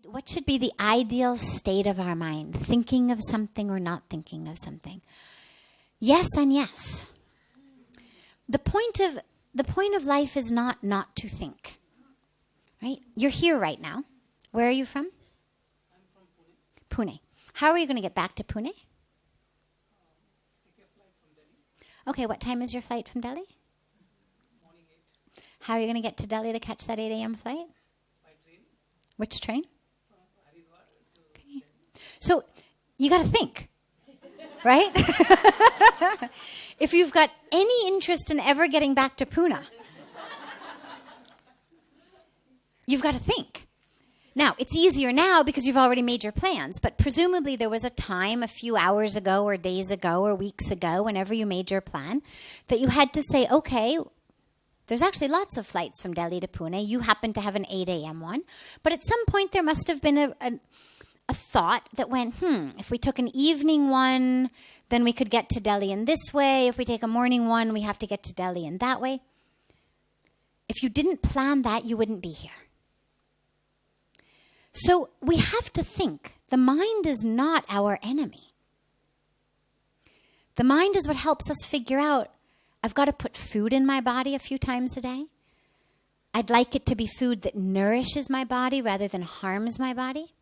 What should be the ideal state of our mind? Thinking of something or not thinking of something? Yes and yes. The point of life is not to think. Right? You're here right now. Where are you from? I'm from Pune. How are you going to get back to Pune? Take a flight from Delhi. Okay, what time is your flight from Delhi? Morning 8. How are you going to get to Delhi to catch that 8 a.m. flight? By train Which train? from Haridwar to Okay. Delhi. So you got to think, right? If you've got any interest in ever getting back to Pune, you've got to think. Now, it's easier now because you've already made your plans, but presumably there was a time a few hours ago or days ago or weeks ago, whenever you made your plan, that you had to say, okay, there's actually lots of flights from Delhi to Pune. You happen to have an 8 a.m. one. But at some point there must have been a thought that went, if we took an evening one, then we could get to Delhi in this way. If we take a morning one, we have to get to Delhi in that way. If you didn't plan that, you wouldn't be here. So we have to think. The mind is not our enemy. The mind is what helps us figure out, I've got to put food in my body a few times a day. I'd like it to be food that nourishes my body rather than harms my body.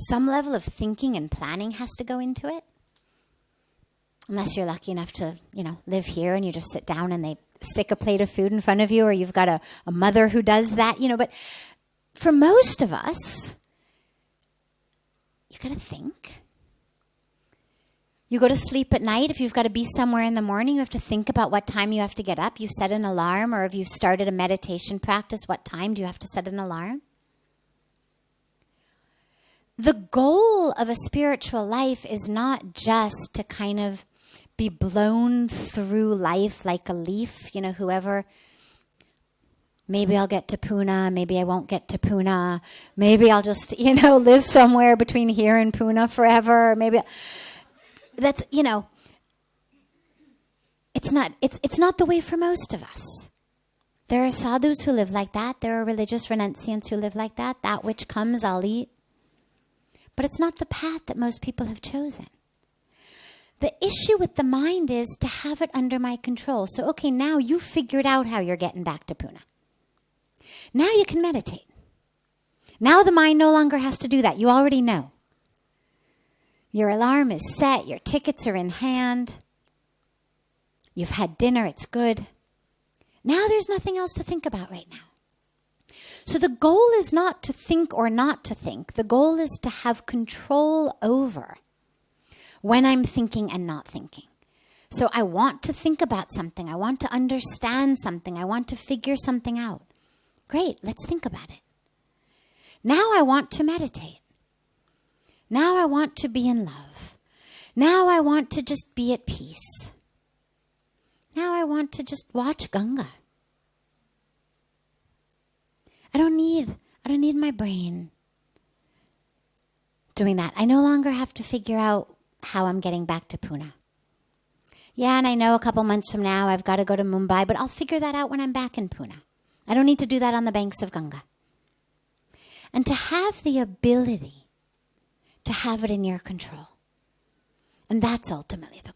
Some level of thinking and planning has to go into it. Unless you're lucky enough to, live here and you just sit down and they stick a plate of food in front of you, or you've got a mother who does that, but for most of us, you got to think. You go to sleep at night. If you've got to be somewhere in the morning, you have to think about what time you have to get up. You set an alarm, or if you've started a meditation practice, what time do you have to set an alarm? The goal of a spiritual life is not just to kind of be blown through life like a leaf, whoever. Maybe I'll get to Pune, maybe I won't get to Pune. Maybe I'll just, live somewhere between here and Pune forever. Maybe that's, it's not the way for most of us. There are sadhus who live like that. There are religious renunciants who live like that. That which comes, I'll eat. But it's not the path that most people have chosen. The issue with the mind is to have it under my control. So, okay, now you figured out how you're getting back to Pune. Now you can meditate. Now the mind no longer has to do that. You already know. Your alarm is set. Your tickets are in hand. You've had dinner. It's good. Now there's nothing else to think about right now. So the goal is not to think or not to think. The goal is to have control over when I'm thinking and not thinking. So I want to think about something. I want to understand something. I want to figure something out. Great, let's think about it. Now I want to meditate. Now I want to be in love. Now I want to just be at peace. Now I want to just watch Ganga. I don't need my brain doing that. I no longer have to figure out how I'm getting back to Pune. Yeah, and I know a couple months from now I've got to go to Mumbai, but I'll figure that out when I'm back in Pune. I don't need to do that on the banks of Ganga. And to have the ability to have it in your control. And that's ultimately the